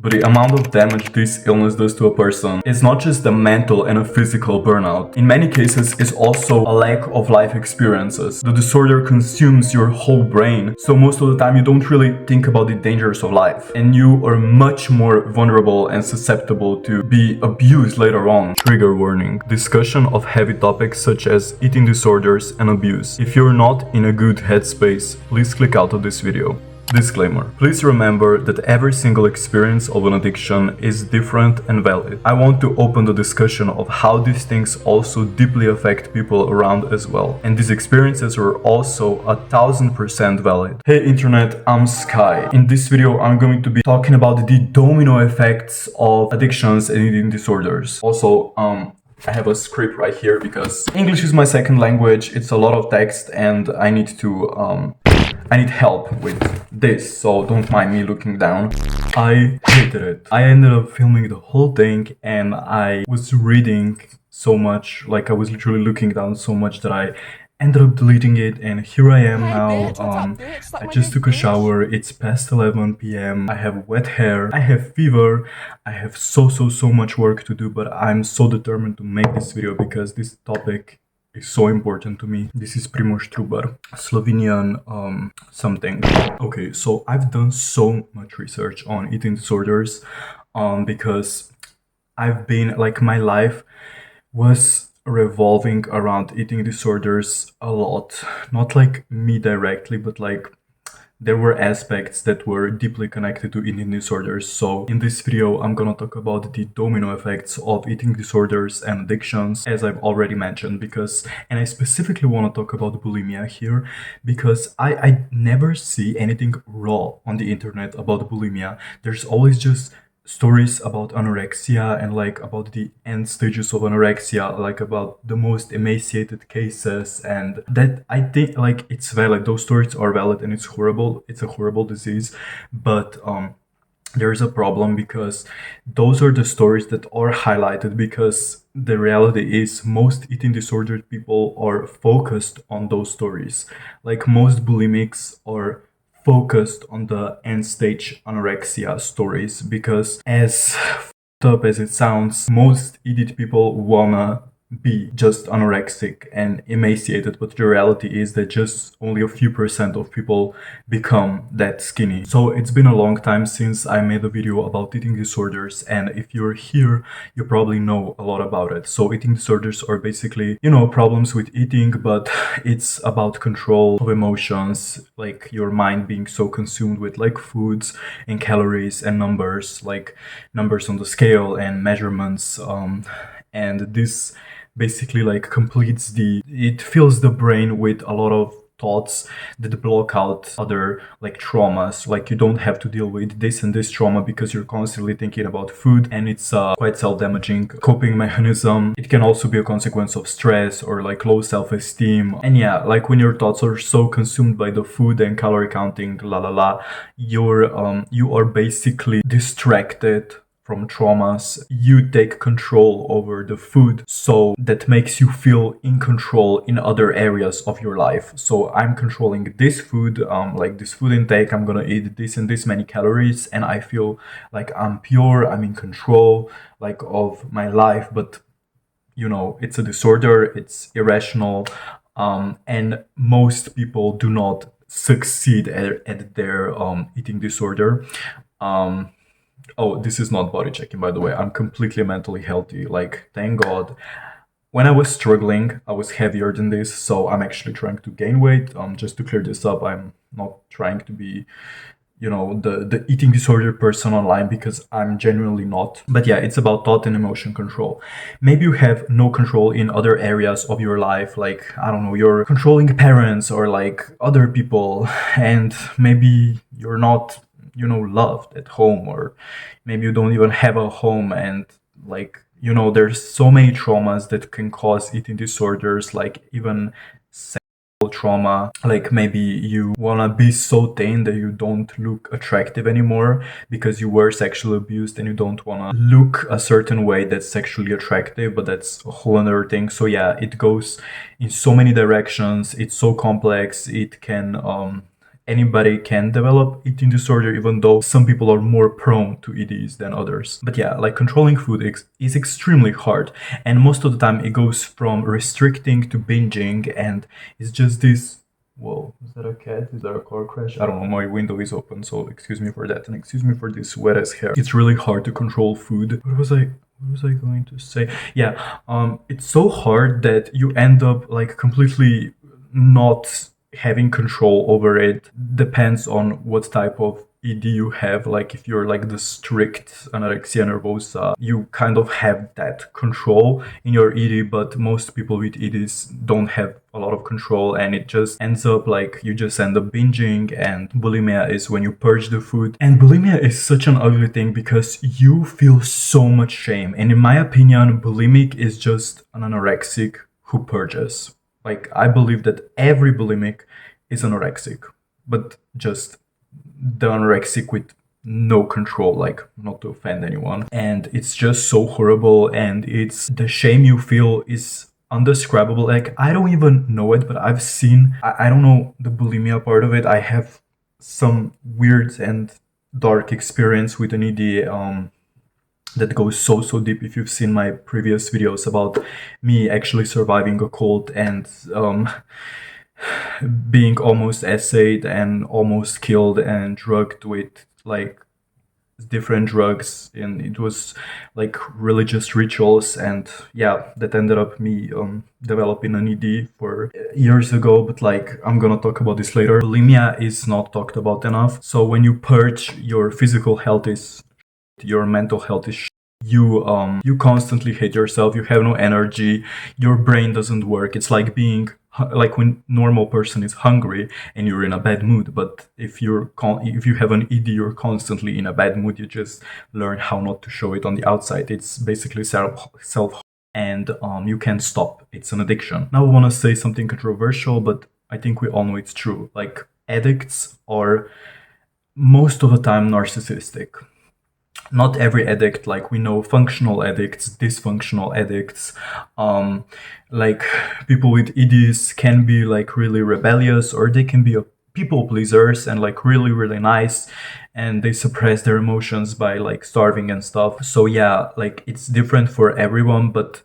But the amount of damage this illness does to a person is not just a mental and a physical burnout. In many cases, it's also a lack of life experiences. The disorder consumes your whole brain, so most of the time you don't really think about the dangers of life. And you are much more vulnerable and susceptible to be abused later on. Trigger warning. Discussion of heavy topics such as eating disorders and abuse. If you're not in a good headspace, please click out of this video. Disclaimer. Please remember that every single experience of an addiction is different and valid. I want to open the discussion of how these things also deeply affect people around as well. And these experiences are also 1000% valid. Hey internet, I'm Skai. In this video, I'm going to be talking about the domino effects of addictions and eating disorders. Also, I have a script right here because English is my second language. It's a lot of text and I need help with this, so don't mind me looking down. I hated it. I ended up filming the whole thing and I was reading so much, like I was literally looking down so much that I ended up deleting it, and here I am now. I just took a shower. It's past 11 p.m. I have wet hair. I have fever. I have so much work to do, but I'm so determined to make this video because this topic is so important to me. This is Primož Trubar, Slovenian something. Okay, so I've done so much research on eating disorders because I've been, like, my life was revolving around eating disorders a lot. Not like me directly, but like there were aspects that were deeply connected to eating disorders. So in this video, I'm gonna talk about the domino effects of eating disorders and addictions, as I've already mentioned, and I specifically want to talk about bulimia here, because I never see anything raw on the internet about bulimia. There's always just stories about anorexia and like about the end stages of anorexia, like about the most emaciated cases, and that I think like it's valid. Those stories are valid and it's horrible. It's a horrible disease, but there's a problem because those are the stories that are highlighted, because the reality is most eating disordered people are focused on those stories. Like most bulimics are focused on the end stage anorexia stories, because as f***ed up as it sounds, most ED people wanna be just anorexic and emaciated, but the reality is that just only a few % of people become that skinny. So it's been a long time since I made a video about eating disorders, and if you're here, you probably know a lot about it. So eating disorders are basically, you know, problems with eating, but it's about control of emotions, like your mind being so consumed with like foods and calories and numbers, like numbers on the scale and measurements, and this basically like it fills the brain with a lot of thoughts that block out other like traumas. Like you don't have to deal with this and this trauma because you're constantly thinking about food, and it's quite self-damaging coping mechanism. It can also be a consequence of stress or like low self-esteem. And yeah, like when your thoughts are so consumed by the food and calorie counting, you are basically distracted from traumas. You take control over the food, so that makes you feel in control in other areas of your life. So I'm controlling this food, like this food intake, I'm gonna eat this and this many calories, and I feel like I'm pure, I'm in control like of my life. But you know, it's a disorder, it's irrational, and most people do not succeed at their eating disorder. Oh, this is not body checking, by the way. I'm completely mentally healthy. Like, thank God. When I was struggling, I was heavier than this, so I'm actually trying to gain weight. Just to clear this up, I'm not trying to be, you know, the eating disorder person online, because I'm genuinely not. But yeah, it's about thought and emotion control. Maybe you have no control in other areas of your life, like, I don't know, you're controlling parents or like other people, and maybe you're not, you know, loved at home, or maybe you don't even have a home, and like, you know, there's so many traumas that can cause eating disorders, like even sexual trauma. Like maybe you wanna be so thin that you don't look attractive anymore because you were sexually abused, and you don't wanna look a certain way that's sexually attractive, but that's a whole other thing. So yeah, it goes in so many directions. It's so complex. It can anybody can develop eating disorder, even though some people are more prone to EDs than others. But yeah, like controlling food is extremely hard, and most of the time it goes from restricting to binging, and it's just this. Whoa, is that a cat? Is that a car crash? I don't know, my window is open, so excuse me for that, and excuse me for this wet ass hair. It's really hard to control food. What was I going to say? Yeah, it's so hard that you end up like completely not having control over it. Depends on what type of ED you have. Like if you're like the strict anorexia nervosa, you kind of have that control in your ED, but most people with EDs don't have a lot of control, and it just ends up like you just end up binging. And bulimia is when you purge the food. And bulimia is such an ugly thing because you feel so much shame. And in my opinion, bulimic is just an anorexic who purges. Like, I believe that every bulimic is anorexic, but just the anorexic with no control, like, not to offend anyone. And it's just so horrible, and it's the shame you feel is undescribable. Like, I don't even know it, but I've seen, I don't know the bulimia part of it. I have some weird and dark experience with an ED, that goes so deep. If you've seen my previous videos about me actually surviving a cult and being almost essayed and almost killed and drugged with like different drugs, and it was like religious rituals, and yeah, that ended up me developing an ED for years ago. But like, I'm gonna talk about this later. Bulimia is not talked about enough. So when you purge, your physical health is, your mental health is you constantly hate yourself, you have no energy, your brain doesn't work. It's like being like when normal person is hungry and you're in a bad mood, but if you have an ED, you're constantly in a bad mood. You just learn how not to show it on the outside. It's basically self and you can't stop. It's an addiction. Now I want to say something controversial, but I think we all know it's true. Like, addicts are most of the time narcissistic. Not every addict, like we know functional addicts, dysfunctional addicts, like people with EDs can be like really rebellious, or they can be a people pleasers and like really nice, and they suppress their emotions by like starving and stuff. So yeah, like it's different for everyone, but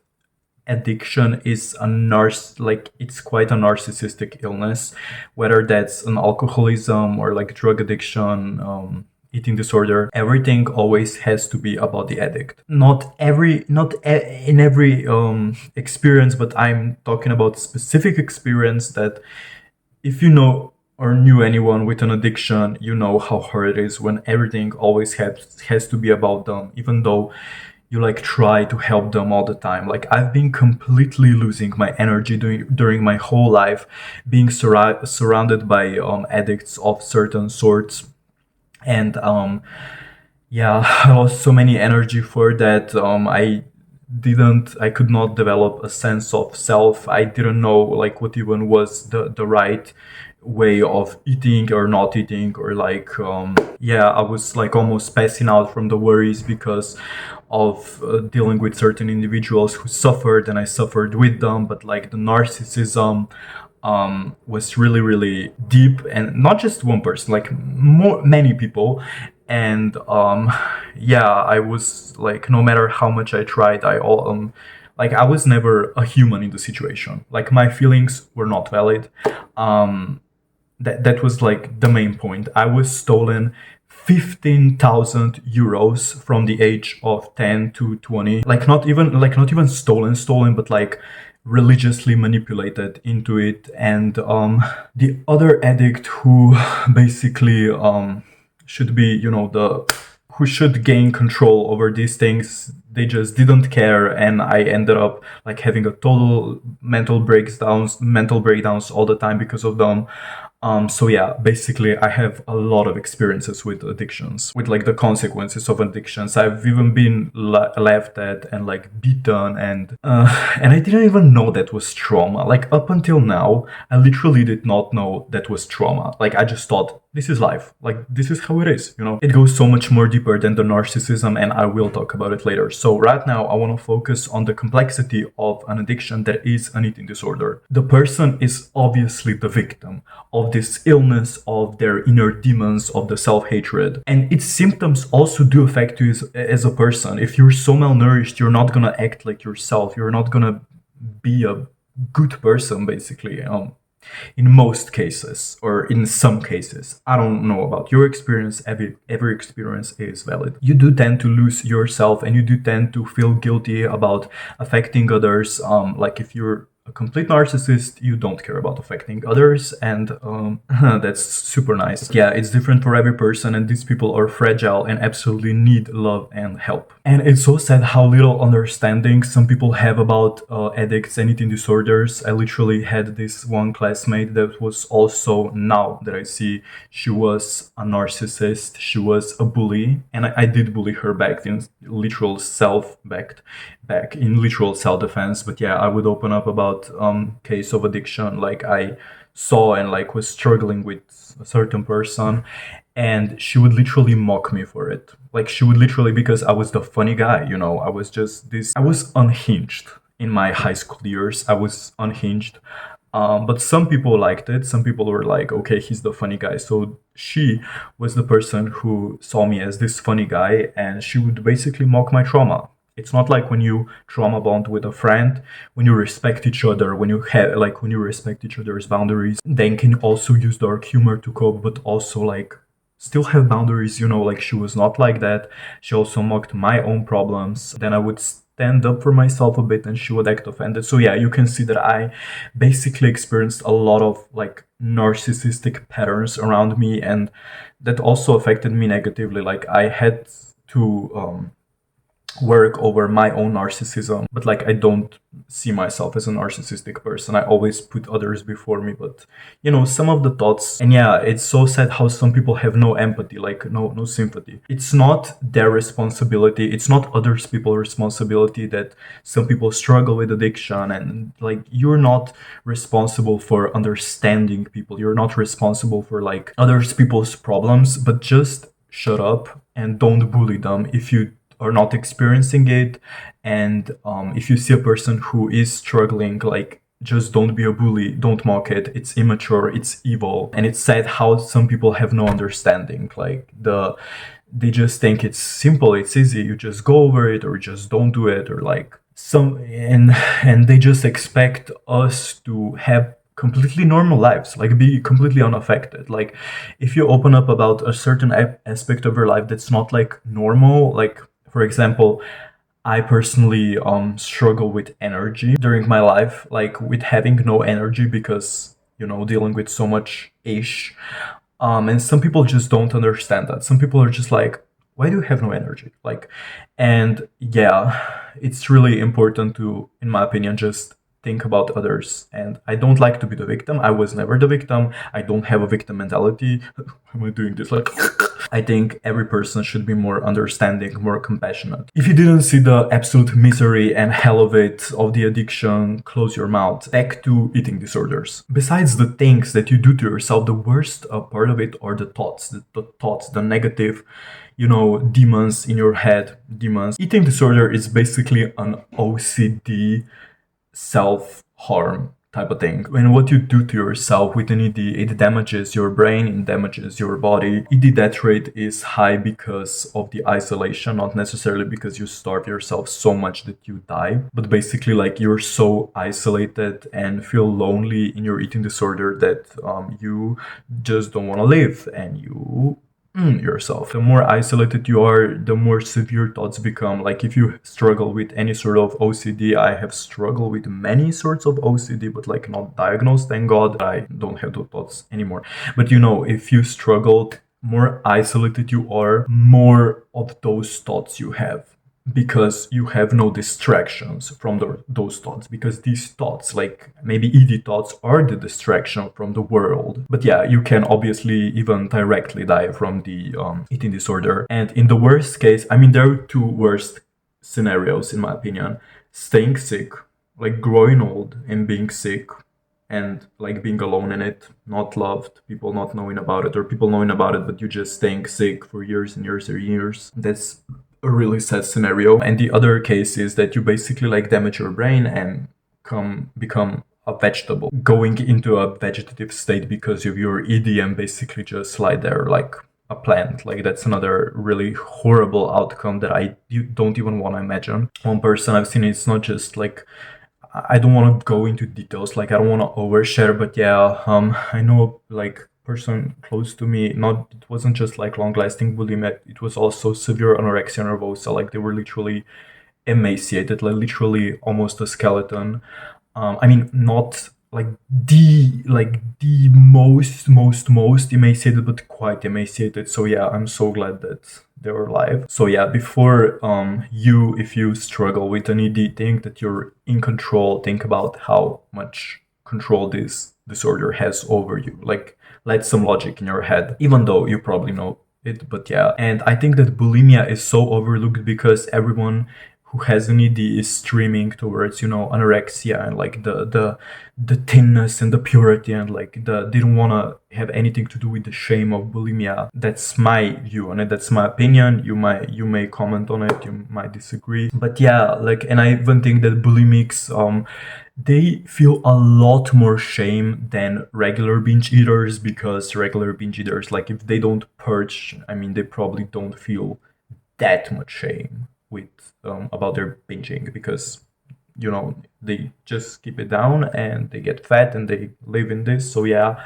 addiction is it's quite a narcissistic illness, whether that's an alcoholism or like drug addiction, eating disorder. Everything always has to be about the addict. In every experience, but I'm talking about specific experience that if you know or knew anyone with an addiction, you know how hard it is when everything always has to be about them, even though you like try to help them all the time. Like, I've been completely losing my energy during my whole life, being surrounded by addicts of certain sorts. And yeah, I lost so many energy for that. I could not develop a sense of self. I didn't know like what even was the right way of eating or not eating, or like yeah, I was like almost passing out from the worries because of dealing with certain individuals who suffered, and I suffered with them. But like the narcissism was really deep, and not just one person, like many people. And yeah, I was like, no matter how much I tried, I was never a human in the situation. Like, my feelings were not valid. That was like the main point. I was stolen 15,000 euros from the age of 10 to 20. Like, not even stolen, but like religiously manipulated into it. And the other addict who basically should be, who should gain control over these things, they just didn't care, and I ended up like having a total mental breakdowns all the time because of them. So yeah, basically I have a lot of experiences with addictions, with like the consequences of addictions. I've even been laughed at and like beaten, and I didn't even know that was trauma. Like, up until now, I literally did not know that was trauma. Like, I just thought this is life. Like, this is how it is, you know? It goes so much more deeper than the narcissism, and I will talk about it later. So right now, I want to focus on the complexity of an addiction that is an eating disorder. The person is obviously the victim of this illness, of their inner demons, of the self-hatred. And its symptoms also do affect you as a person. If you're so malnourished, you're not gonna act like yourself. You're not gonna be a good person, basically. In most cases, or in some cases. I don't know about your experience, every experience is valid. You do tend to lose yourself, and you do tend to feel guilty about affecting others. Like, if you're a complete narcissist, you don't care about affecting others, and that's super nice. Yeah, it's different for every person, and these people are fragile and absolutely need love and help. And it's so sad how little understanding some people have about addicts and eating disorders. I literally had this one classmate that was also, now that I see, she was a narcissist, she was a bully, and I did bully her back in literal self-defense. But yeah, I would open up about case of addiction, like I saw and like was struggling with a certain person, and she would literally mock me for it. Like, she would literally, because I was the funny guy, you know, I was just this, I was unhinged in my high school years. I was unhinged. But some people liked it. Some people were like, okay, he's the funny guy. So she was the person who saw me as this funny guy, and she would basically mock my trauma. It's not like when you trauma bond with a friend, when you respect each other, when you respect each other's boundaries, then can also use dark humor to cope, but also like still have boundaries, you know. Like, she was not like that. She also mocked my own problems. Then I would stand up for myself a bit, and she would act offended. So yeah, you can see that I basically experienced a lot of like narcissistic patterns around me, and that also affected me negatively. Like, I had to work over my own narcissism, but like, I don't see myself as a narcissistic person. I always put others before me. But you know, some of the thoughts, and yeah, it's so sad how some people have no empathy, like no sympathy. It's not their responsibility, it's not others people's responsibility that some people struggle with addiction, and like, you're not responsible for understanding people, you're not responsible for like others people's problems. But just shut up and don't bully them if you are not experiencing it. And if you see a person who is struggling, like, just don't be a bully, don't mock it. It's immature, it's evil, and it's sad how some people have no understanding. Like, they just think it's simple, it's easy, you just go over it, or just don't do it, or like and they just expect us to have completely normal lives, like be completely unaffected. Like, if you open up about a certain aspect of your life that's not like normal, like, for example, I personally struggle with energy during my life, like with having no energy because, you know, dealing with so much ish. And some people just don't understand that. Some people are just like, why do you have no energy? Like, and yeah, it's really important to, in my opinion, just think about others. And I don't like to be the victim. I was never the victim. I don't have a victim mentality. Why am I doing this? Like, I think every person should be more understanding, more compassionate. If you didn't see the absolute misery and hell of it, of the addiction, close your mouth. Back to eating disorders. Besides the things that you do to yourself, the worst part of it are the thoughts, the negative, you know, demons in your head, demons. Eating disorder is basically an OCD self-harm type of thing. When what you do to yourself with an ED, it damages your brain, it damages your body. ED death rate is high because of the isolation, not necessarily because you starve yourself so much that you die, but basically like you're so isolated and feel lonely in your eating disorder that you just don't want to live, and you yourself. The more isolated you are, the more severe thoughts become. Like, if you struggle with any sort of OCD, I have struggled with many sorts of OCD, but like not diagnosed, thank God. I don't have those thoughts anymore. But you know, if you struggled, more isolated you are, more of those thoughts you have, because you have no distractions from those thoughts, because these thoughts, like maybe ED thoughts, are the distraction from the world. But yeah, you can obviously even directly die from the eating disorder. And in the worst case, I mean, there are two worst scenarios in my opinion: staying sick, like growing old and being sick and like being alone in it, not loved, people not knowing about it, or people knowing about it but you just staying sick for years and years and years. That's a really sad scenario. And the other case is that you basically like damage your brain and become a vegetable, going into a vegetative state because of your ED, and basically just lie there like a plant. Like that's another really horrible outcome that you don't even want to imagine. One person I've seen, it's not just like, I don't want to go into details, like I don't want to overshare, but yeah, I know like person close to me, not, it wasn't just like long lasting bulimia, it was also severe anorexia nervosa. Like they were literally emaciated, like literally almost a skeleton. I mean, not like the most emaciated, but quite emaciated. So yeah, I'm so glad that they were alive. So yeah, before if you struggle with an ED, think that you're in control. Think about how much control this disorder has over you. Like, let some logic in your head, even though you probably know it. But yeah, and I think that bulimia is so overlooked because everyone who has an ED is streaming towards, anorexia and like the thinness and the purity, and like they don't want to have anything to do with the shame of bulimia. That's my view on it. That's my opinion. You may comment on it. You might disagree. But yeah, like, and I even think that bulimics, they feel a lot more shame than regular binge eaters, because regular binge eaters, like if they don't purge, I mean, they probably don't feel that much shame with about their binging, because they just keep it down and they get fat and they live in this. So yeah,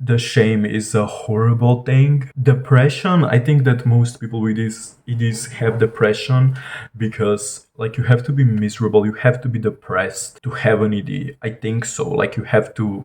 the shame is a horrible thing. Depression, I think that most people with this it is have depression, because like you have to be miserable, you have to be depressed to have an ED. I think so. Like you have to,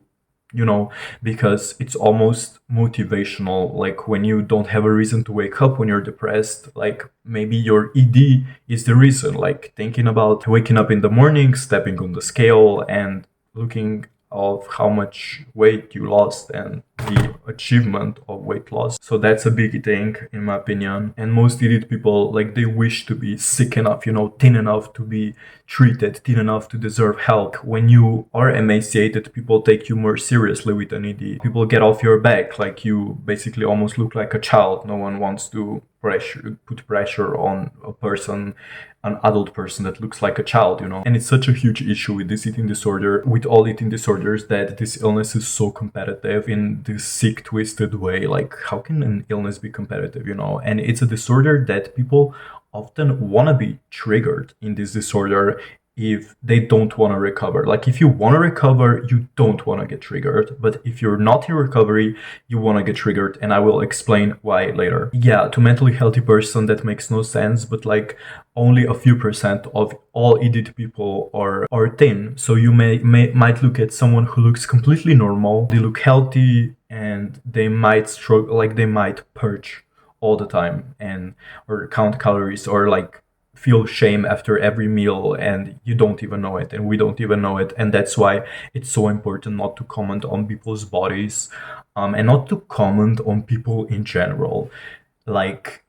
because it's almost motivational. Like when you don't have a reason to wake up when you're depressed, like maybe your ED is the reason. Like thinking about waking up in the morning, stepping on the scale and looking of how much weight you lost and the achievement of weight loss. So that's a big thing in my opinion. And most elite people, like they wish to be sick enough, thin enough to be treated, thin enough to deserve help. When you are emaciated, people take you more seriously with an ED. People get off your back, like you basically almost look like a child. No one wants to put pressure on a person, an adult person that looks like a child, And it's such a huge issue with this eating disorder, with all eating disorders, that this illness is so competitive in this sick, twisted way. Like, how can an illness be competitive, And it's a disorder that people often want to be triggered in this disorder if they don't want to recover. Like if you want to recover, you don't want to get triggered. But if you're not in recovery, you want to get triggered. And I will explain why later. Yeah, to mentally healthy person, that makes no sense. But like only a few percent of all ED people are thin. So you might look at someone who looks completely normal. They look healthy and they might struggle, like they might purge all the time and or count calories or like feel shame after every meal, and you don't even know it and we don't even know it. And that's why it's so important not to comment on people's bodies, and not to comment on people in general. Like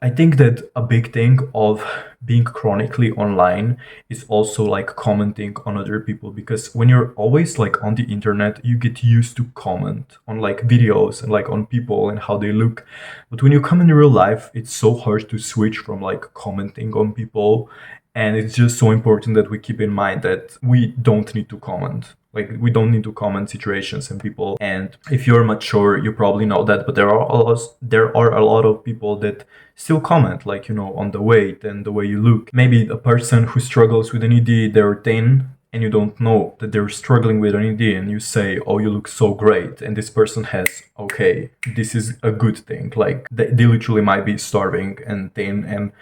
I think that a big thing of being chronically online is also like commenting on other people, because when you're always like on the internet, you get used to comment on like videos and like on people and how they look. But when you come in real life, it's so hard to switch from like commenting on people. And it's just so important that we keep in mind that we don't need to comment. Like we don't need to comment situations and people. And if you're mature, you probably know that. But there are a lot of people that still comment, like on the weight and the way you look. Maybe a person who struggles with an ED, they're thin, and you don't know that they're struggling with an ED, and you say, "Oh, you look so great," and this person has, okay, this is a good thing. Like they literally might be starving and thin, and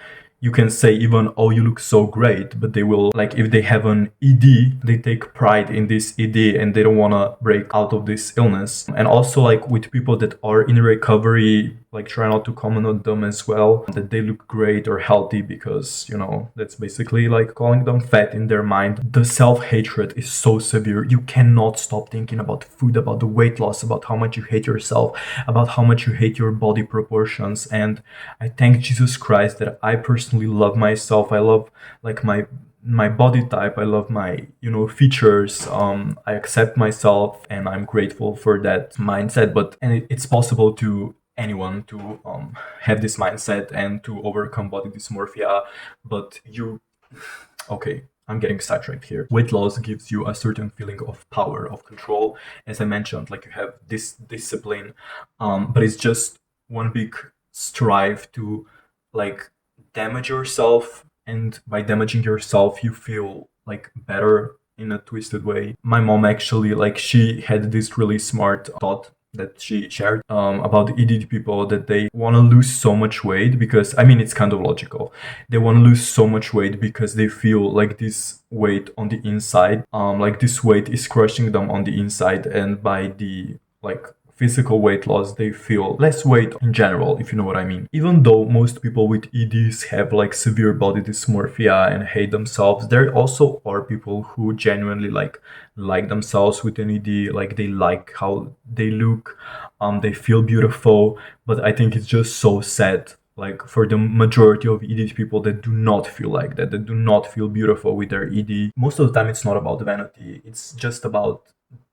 you can say even, "Oh, you look so great," but they will, like, if they have an ED, they take pride in this ED and they don't want to break out of this illness. And also, like, with people that are in recovery, like, try not to comment on them as well, that they look great or healthy, because, that's basically like calling them fat in their mind. The self-hatred is so severe. You cannot stop thinking about food, about the weight loss, about how much you hate yourself, about how much you hate your body proportions. And I thank Jesus Christ that I personally love myself. I love like my my body type. I love my, features. I accept myself and I'm grateful for that mindset. But and it's possible to anyone to have this mindset and to overcome body dysmorphia. But okay, I'm getting sidetracked here. Weight loss gives you a certain feeling of power, of control. As I mentioned, like you have this discipline, but it's just one big strive to like damage yourself. And by damaging yourself, you feel like better in a twisted way. My mom actually, like, she had this really smart thought that she shared about the ED people, that they want to lose so much weight because, I mean, it's kind of logical. They want to lose so much weight because they feel like this weight on the inside, like this weight is crushing them on the inside, and by the like physical weight loss, they feel less weight in general, if you know what I mean. Even though most people with EDs have like severe body dysmorphia and hate themselves, there also are people who genuinely like themselves with an ED, like they like how they look, they feel beautiful. But I think it's just so sad, like for the majority of ED people that do not feel like that do not feel beautiful with their ED. Most of the time it's not about vanity, it's just about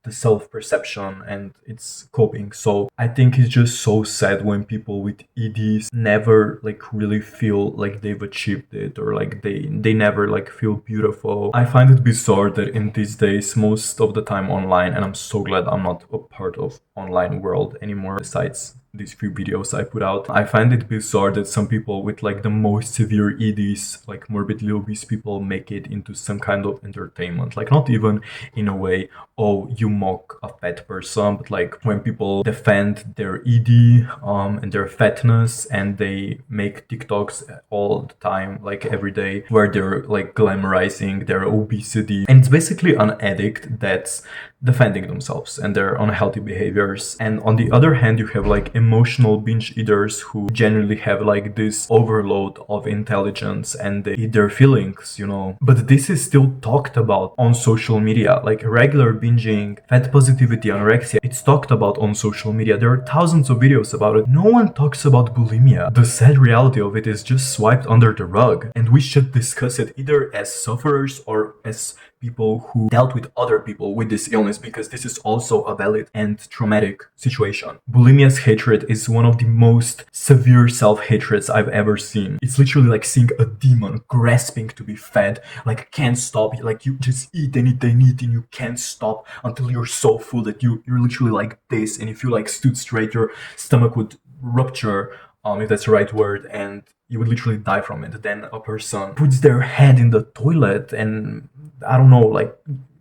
the self-perception and it's coping. So I think it's just so sad when people with EDs never like really feel like they've achieved it, or like they never like feel beautiful. I find it bizarre that in these days, most of the time online, and I'm so glad I'm not a part of online world anymore besides these few videos I put out. I find it bizarre that some people with like the most severe EDs, like morbidly obese people, make it into some kind of entertainment. Like not even in a way, oh, you mock a fat person, but like when people defend their ED and their fatness, and they make TikToks all the time, like every day, where they're like glamorizing their obesity. And it's basically an addict that's defending themselves and their unhealthy behaviors. And on the other hand, you have like emotional binge eaters who generally have like this overload of intelligence and they eat their feelings, But this is still talked about on social media, like regular binging, fat positivity, anorexia. It's talked about on social media. There are thousands of videos about it. No one talks about bulimia. The sad reality of it is just swiped under the rug, and we should discuss it either as sufferers or as people who dealt with other people with this illness, because this is also a valid and traumatic situation. Bulimia's hatred is one of the most severe self-hatreds I've ever seen. It's literally like seeing a demon grasping to be fed, like can't stop, like you just eat and eat and eat and you can't stop until you're so full that you're literally like this, and if you like stood straight, your stomach would rupture, if that's the right word, and you would literally die from it. Then a person puts their head in the toilet and, I don't know, like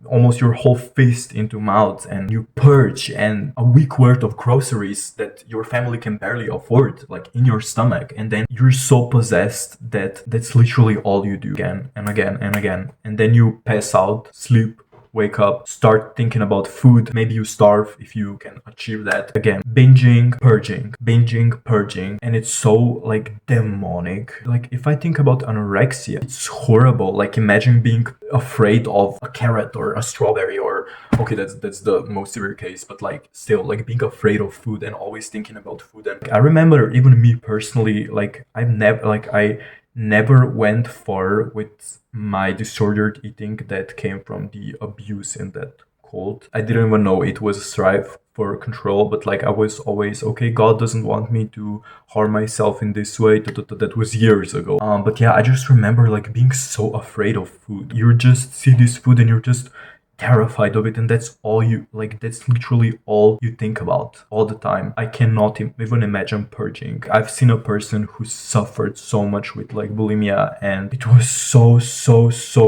almost your whole fist into mouth, and you purge, and a week worth of groceries that your family can barely afford, like in your stomach, and then you're so possessed that that's literally all you do again and again and again. And then you pass out, sleep, wake up, start thinking about food. Maybe you starve if you can achieve that. Again, binging, purging. And it's so like demonic. Like if I think about anorexia, it's horrible. Like imagine being afraid of a carrot or a strawberry, or okay, that's the most severe case, but like still like being afraid of food and always thinking about food. And I remember even me personally, like I never went far with my disordered eating that came from the abuse in that cult. I didn't even know it was a strive for control, but like I was always, okay, God doesn't want me to harm myself in this way. That was years ago. But yeah, I just remember like being so afraid of food. You just see this food and you're just terrified of it, and that's all you like, that's literally all you think about all the time. I cannot even imagine purging. I've seen a person who suffered so much with like bulimia, and it was so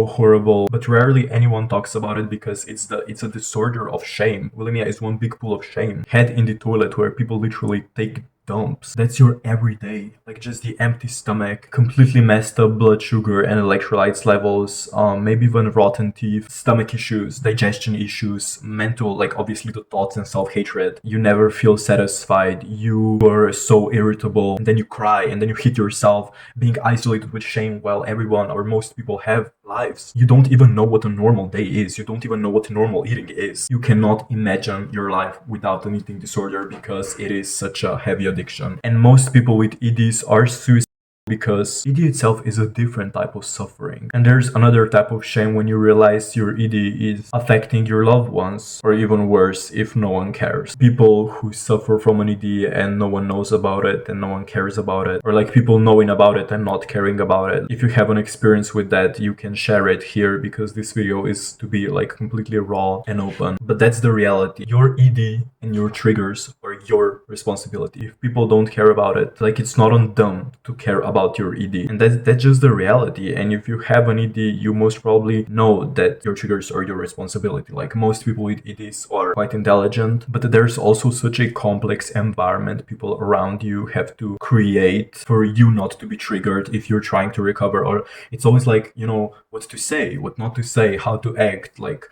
horrible, but rarely anyone talks about it because it's a disorder of shame. Bulimia is one big pool of shame. Head in the toilet, where people literally take dumps. That's your everyday, like just the empty stomach, completely messed up blood sugar and electrolytes levels, maybe even rotten teeth, stomach issues, digestion issues, mental, like obviously the thoughts and self-hatred. You never feel satisfied, you are so irritable, and then you cry, and then you hit yourself, being isolated with shame while everyone or most people have lives. You don't even know what a normal day is. You don't even know what normal eating is. You cannot imagine your life without an eating disorder because it is such a heavy addiction. And most people with EDs are suicidal. because ED itself is a different type of suffering. And there's another type of shame when you realize your ED is affecting your loved ones, or even worse, if no one cares. People who suffer from an ED and no one knows about it and no one cares about it, or like people knowing about it and not caring about it. If you have an experience with that, you can share it here because this video is to be like completely raw and open. But that's the reality. Your ED and your triggers are your responsibility. If people don't care about it, like it's not on them to care about your ED. And that's just the reality. And if you have an ED, you most probably know that your triggers are your responsibility. Like most people with EDs are quite intelligent, but there's also such a complex environment people around you have to create for you not to be triggered if you're trying to recover. Or it's always like, you know, what to say, what not to say, how to act, like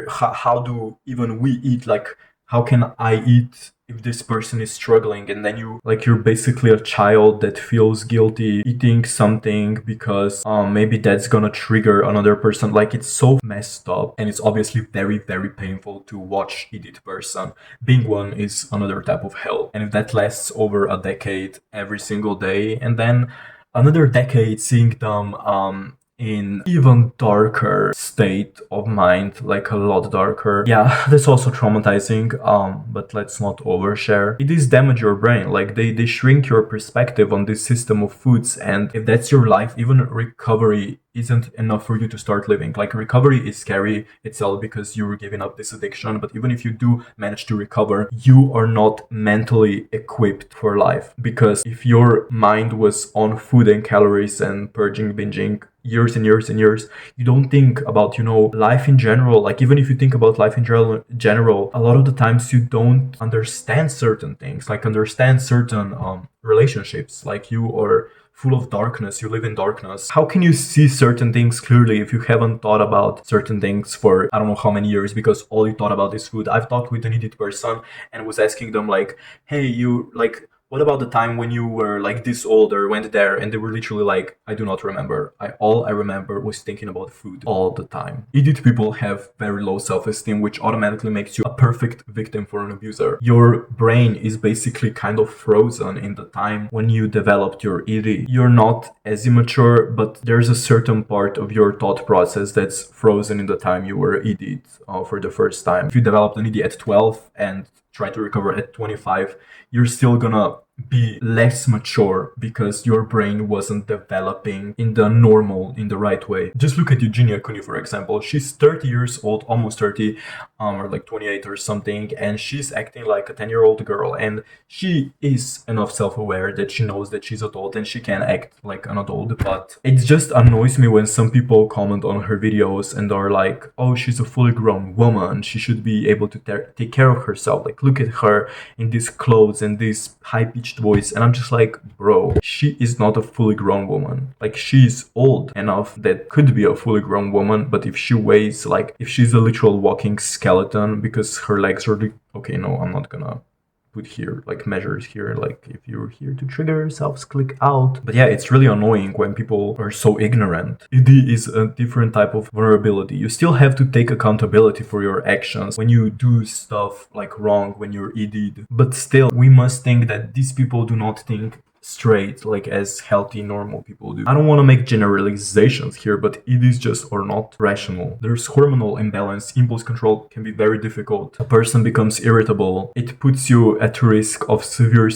how do even we eat, like how can I eat if this person is struggling? And then you're basically a child that feels guilty eating something because maybe that's gonna trigger another person. Like it's so messed up, and it's obviously very, very painful to watch eat person. Being one is another type of hell, and if that lasts over a decade every single day, and then another decade seeing them in even darker state of mind, like a lot darker. Yeah, that's also traumatizing, but let's not overshare. It is damage your brain, like they shrink your perspective on this system of foods, and if that's your life, even recovery isn't enough for you to start living. Like recovery is scary itself because you're giving up this addiction, but even if you do manage to recover, you are not mentally equipped for life, because if your mind was on food and calories and purging, binging years and years and years, you don't think about, you know, life in general. Like even if you think about life in general, a lot of the times you don't understand certain things, like understand certain relationships. Like you are full of darkness, you live in darkness. How can you see certain things clearly if you haven't thought about certain things for I don't know how many years, because all you thought about is food? I've talked with an idiot person and was asking them like, hey, you like, what about the time when you were like this old or went there? And they were literally like, I do not remember. All I remember was thinking about food all the time. Idiot people have very low self-esteem, which automatically makes you a perfect victim for an abuser. Your brain is basically kind of frozen in the time when you developed your ED. You're not as immature, but there's a certain part of your thought process that's frozen in the time you were ED for the first time. If you developed an ED at 12 and try to recover at 25, you're still gonna be less mature because your brain wasn't developing in the right way. Just look at Eugenia Cooney, for example. She's 30 years old, almost 30, or like 28 or something, and she's acting like a 10-year-old girl, and she is enough self-aware that she knows that she's adult and she can act like an adult. But it just annoys me when some people comment on her videos and are like, oh, she's a fully grown woman, she should be able to take care of herself, like look at her in these clothes and this high-pitched voice. And I'm just like, bro, she is not a fully grown woman. Like she's old enough that could be a fully grown woman, but if she weighs, like if she's a literal walking skeleton because her legs are okay, no, I'm not gonna put here like measures here, like if you're here to trigger yourselves, click out. But yeah, it's really annoying when people are so ignorant. ED is a different type of vulnerability. You still have to take accountability for your actions when you do stuff like wrong when you're ED'd, but still we must think that these people do not think straight like as healthy normal people do. I don't want to make generalizations here, but EDs just are not rational. There's hormonal imbalance, impulse control can be very difficult. A person becomes irritable, it puts you at risk of severe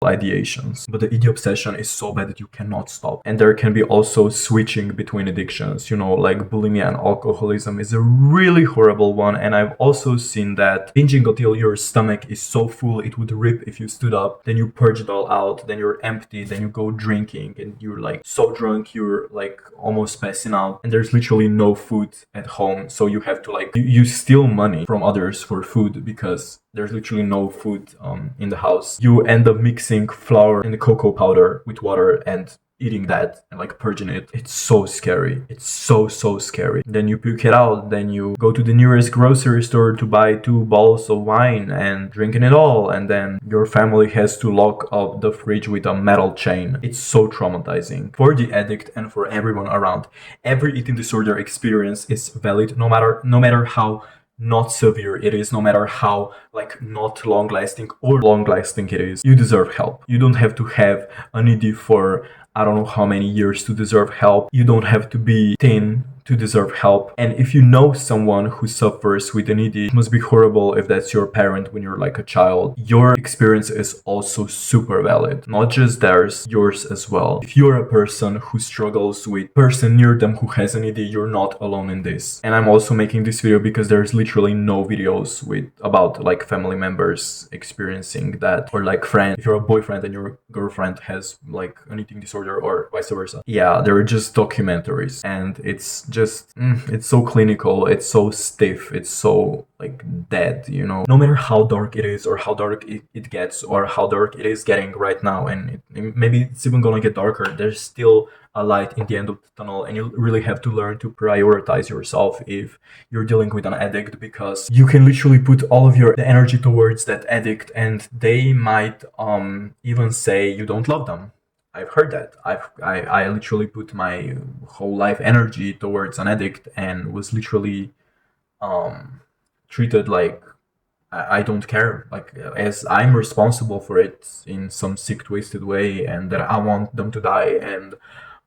ideations. But the ED obsession is so bad that you cannot stop. And there can be also switching between addictions, you know, like bulimia and alcoholism is a really horrible one. And I've also seen that binging until your stomach is so full it would rip if you stood up, then you purge it all out, then you're empty, then you go drinking and you're like so drunk you're like almost passing out, and there's literally no food at home, so you have to like you steal money from others for food because there's literally no food in the house. You end up mixing flour and cocoa powder with water and eating that and like purging it. It's so scary. It's so scary. Then you puke it out. Then you go to the nearest grocery store to buy 2 bottles of wine and drinking it all. And then your family has to lock up the fridge with a metal chain. It's so traumatizing for the addict and for everyone around. Every eating disorder experience is valid, no matter how not severe it is, no matter how like not long lasting or long lasting it is. You deserve help. You don't have to have an ED for I don't know how many years to deserve help. You don't have to be thin to deserve help. And if you know someone who suffers with an ED, it must be horrible if that's your parent when you're like a child. Your experience is also super valid, not just theirs, yours as well. If you're a person who struggles with a person near them who has an ED, you're not alone in this. And I'm also making this video because there's literally no videos with about like family members experiencing that, or like friend. If you're a boyfriend and your girlfriend has like an eating disorder or vice versa. Yeah, they're just documentaries, and it's just it's so clinical, it's so stiff, it's so like dead, you know. No matter how dark it is or how dark it gets or how dark it is getting right now, and maybe it's even gonna get darker, there's still a light in the end of the tunnel, and you really have to learn to prioritize yourself if you're dealing with an addict, because you can literally put all of your energy towards that addict and they might even say you don't love them. I've heard that. I literally put my whole life energy towards an addict and was literally treated like I don't care, like as I'm responsible for it in some sick, twisted way, and that I want them to die. And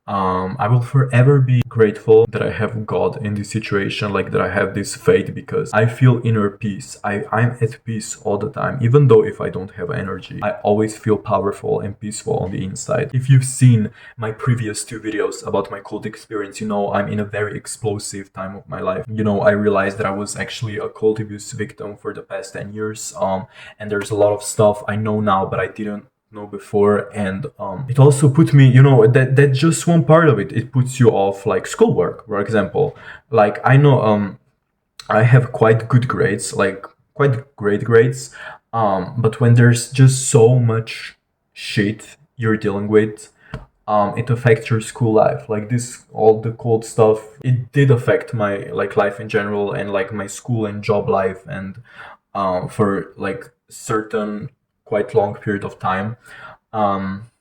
I will forever be grateful that I have God in this situation, like that I have this faith, because I feel inner peace. I'm at peace all the time. Even though if I don't have energy, I always feel powerful and peaceful on the inside. If you've seen my previous 2 videos about my cult experience, you know I'm in a very explosive time of my life. You know, I realized that I was actually a cult abuse victim for the past 10 years. And there's a lot of stuff I know now, but I didn't know before. And it also put me, you know, that's just one part of it. It puts you off like schoolwork, for example. Like I know I have quite good grades, like quite great grades, but when there's just so much shit you're dealing with, it affects your school life. Like this, all the cold stuff, it did affect my like life in general, and like my school and job life, and for like certain quite long period of time. Um,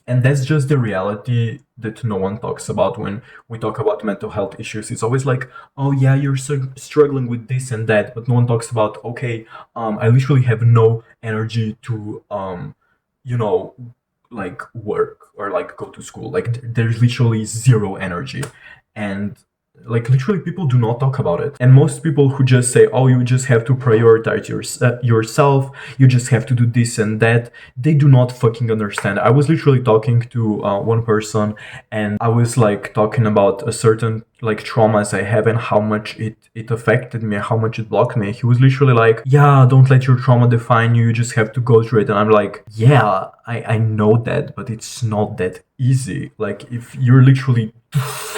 and that's just the reality that no one talks about when we talk about mental health issues. It's always like, oh yeah, you're struggling with this and that, but no one talks about, okay, I literally have no energy to, you know, like work or like go to school. Like there's literally zero energy. And like literally people do not talk about it. And most people who just say, oh, you just have to prioritize yourself, you just have to do this and that, they do not fucking understand. I was literally talking to one person, and I was like talking about a certain like traumas I have and how much it affected me, how much it blocked me. He was literally like, yeah, don't let your trauma define you, you just have to go through it. And I'm like, yeah, I know that, but it's not that easy. Like if you're literally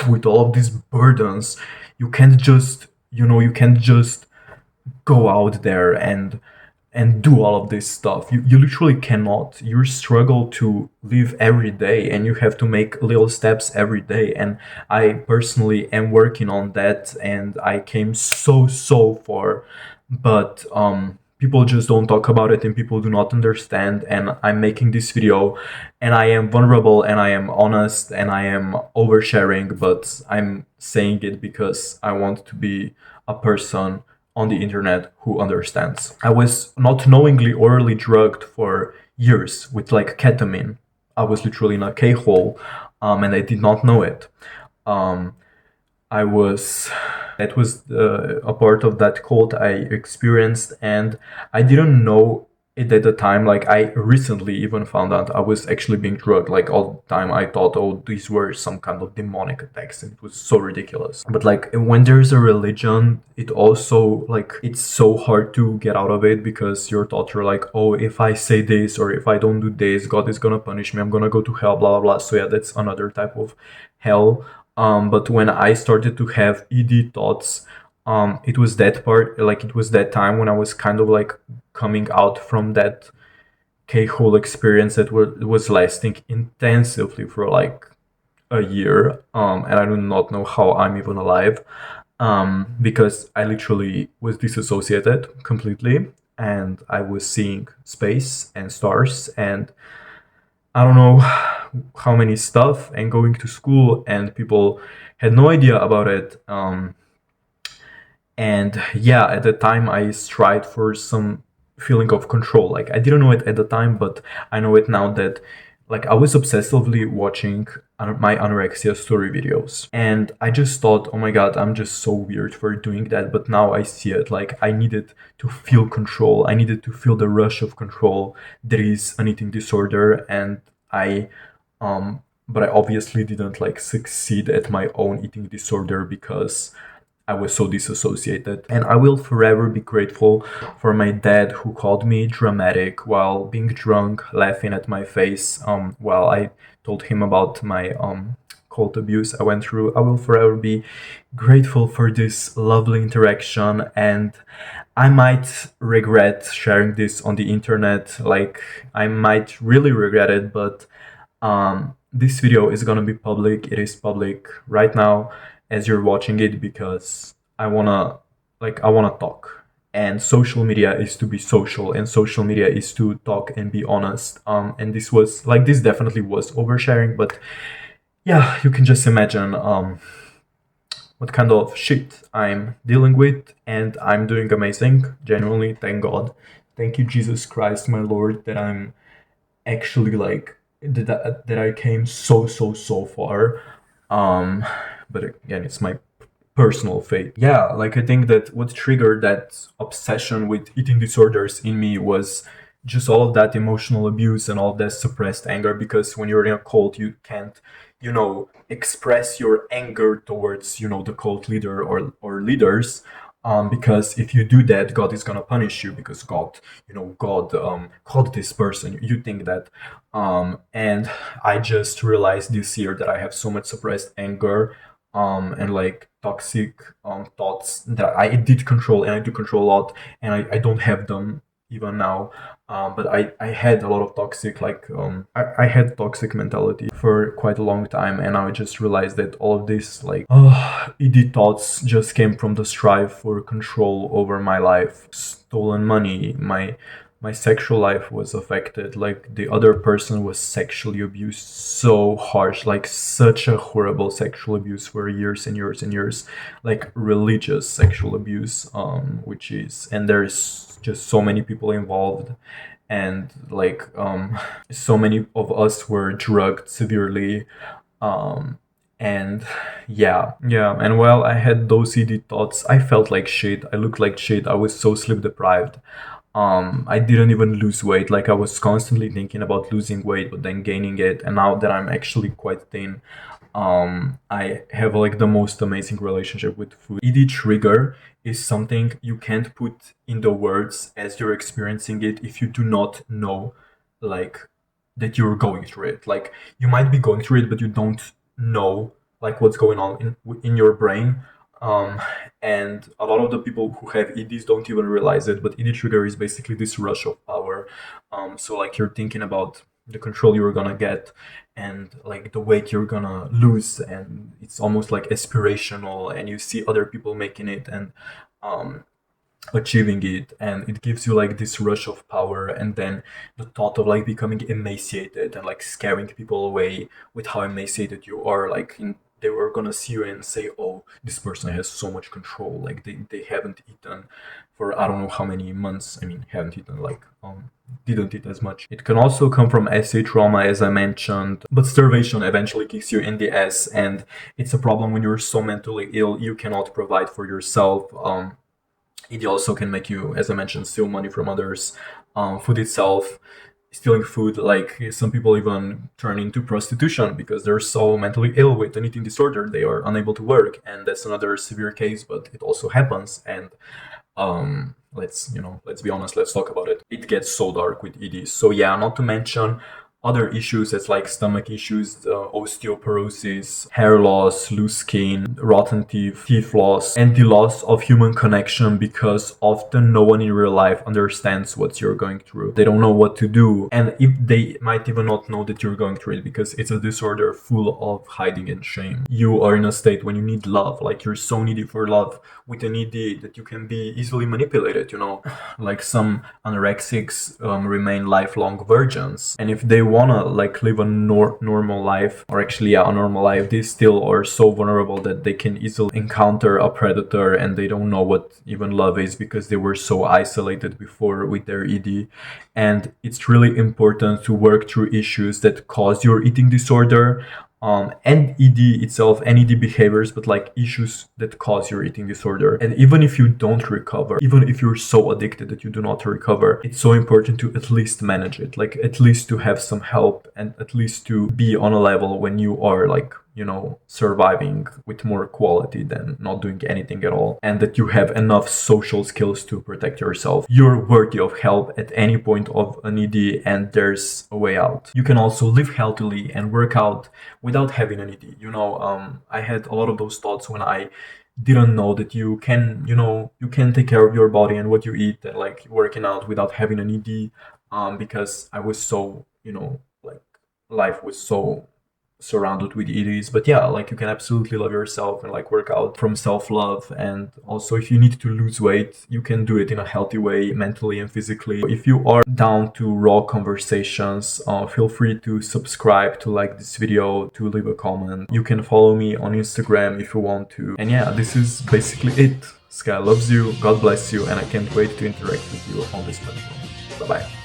with all of these burdens, you can't just, you know, you can't just go out there and do all of this stuff. You literally cannot. You struggle to live every day, and you have to make little steps every day. And I personally am working on that, and I came so far, but people just don't talk about it and people do not understand. And I'm making this video and I am vulnerable and I am honest and I am oversharing, but I'm saying it because I want to be a person on the internet who understands. I was not knowingly orally drugged for years with like ketamine. I was literally in a K-hole, and I did not know it. I was that was a part of that cult I experienced, and I didn't know it at the time. Like I recently even found out I was actually being drugged. Like all the time I thought, oh, these were some kind of demonic attacks, and it was so ridiculous. But like when there's a religion, it also like it's so hard to get out of it, because you're taught, you're like, oh, if I say this or if I don't do this, God is gonna punish me, I'm gonna go to hell, blah blah blah. So yeah, that's another type of hell. But when I started to have ED thoughts, it was that part, like it was that time when I was kind of like coming out from that K-hole experience that was lasting intensively for like a year. And I do not know how I'm even alive, because I literally was disassociated completely, and I was seeing space and stars and I don't know how many stuff, and going to school, and people had no idea about it. And yeah, at the time I strived for some feeling of control. Like I didn't know it at the time, but I know it now, that like I was obsessively watching my anorexia story videos, and I just thought, oh my god, I'm just so weird for doing that. But now I see it, like I needed to feel control, I needed to feel the rush of control that is an eating disorder. And I but I obviously didn't like succeed at my own eating disorder because I was so disassociated. And I will forever be grateful for my dad, who called me dramatic while being drunk, laughing at my face while I told him about my cult abuse I went through. I will forever be grateful for this lovely interaction, and I might regret sharing this on the internet. Like, I might really regret it, but this video is gonna be public. It is public right now as you're watching it because I wanna talk. And social media is to be social, and social media is to talk and be honest. And this definitely was oversharing, but yeah, you can just imagine what kind of shit I'm dealing with, and I'm doing amazing. Genuinely, thank God. Thank you, Jesus Christ, my Lord, that I'm actually like that I came so far. Um, but again, it's my personal fate. Yeah, like I think that what triggered that obsession with eating disorders in me was just all of that emotional abuse and all that suppressed anger. Because when you're in a cult, you can't, express your anger towards, the cult leader or leaders. Because if you do that, God is gonna punish you because God called this person. You think that, and I just realized this year that I have so much suppressed anger, and like toxic thoughts that I did control, and I do control a lot, and I don't have them even now. But I had a lot of toxic, I had toxic mentality for quite a long time, and now I just realized that all of this ED thoughts just came from the strive for control over my life. Stolen money, my sexual life was affected. Like, the other person was sexually abused so harsh, like such a horrible sexual abuse for years and years and years, like religious sexual abuse, and there's just so many people involved, and like so many of us were drugged severely, um and yeah, and while I had those ED thoughts, I felt like shit, I looked like shit, I was so sleep deprived. I didn't even lose weight. Like, I was constantly thinking about losing weight but then gaining it, and now that I'm actually quite thin, I have like the most amazing relationship with food. ED trigger is something you can't put in the words as you're experiencing it if you do not know, like, that you're going through it. Like, you might be going through it, but you don't know like what's going on in your brain. Um, and a lot of the people who have EDs don't even realize it. But ED trigger is basically this rush of power. So like, you're thinking about the control you're gonna get, and like the weight you're gonna lose, and it's almost like aspirational, and you see other people making it and um, achieving it, and it gives you like this rush of power. And then the thought of like becoming emaciated and like scaring people away with how emaciated you are, they were gonna see you and say, oh, this person has so much control, like they haven't eaten for I don't know how many months. I mean, haven't eaten, like didn't eat as much. It can also come from SA trauma, as I mentioned, but starvation eventually kicks you in the ass, and it's a problem when you're so mentally ill you cannot provide for yourself. It also can make you, as I mentioned, steal money from others. Food itself, stealing food, like some people even turn into prostitution because they're so mentally ill with an eating disorder they are unable to work, and that's another severe case, but it also happens. And let's be honest, let's talk about it. It gets so dark with EDs. So yeah, not to mention other issues as like stomach issues, osteoporosis, hair loss, loose skin, rotten teeth loss, and the loss of human connection, because often no one in real life understands what you're going through. They don't know what to do, and if they might even not know that you're going through it, because it's a disorder full of hiding and shame. You are in a state when you need love, like you're so needy for love with an ED that you can be easily manipulated, like some anorexics remain lifelong virgins, and if they wanna like live a normal life, or actually yeah, a normal life, they still are so vulnerable that they can easily encounter a predator and they don't know what even love is because they were so isolated before with their ED. And it's really important to work through issues that cause your eating disorder, and ED itself, and ED behaviors, but like issues that cause your eating disorder. And even if you don't recover, even if you're so addicted that you do not recover, it's so important to at least manage it, like at least to have some help, and at least to be on a level when you are like, you know, surviving with more quality than not doing anything at all, and that you have enough social skills to protect yourself. You're worthy of help at any point of an ED, and there's a way out. You can also live healthily and work out without having an ED. You know, I had a lot of those thoughts when I didn't know that you can, you know, you can take care of your body and what you eat and like working out without having an ED, because I was so, you know, like life was so surrounded with EDs. But yeah, like you can absolutely love yourself and like work out from self-love. And also if you need to lose weight, you can do it in a healthy way, mentally and physically. If you are down to raw conversations, feel free to subscribe, to like this video, to leave a comment. You can follow me on Instagram if you want to. And yeah, this is basically it. Sky loves you, God bless you, and I can't wait to interact with you on this platform. Bye bye.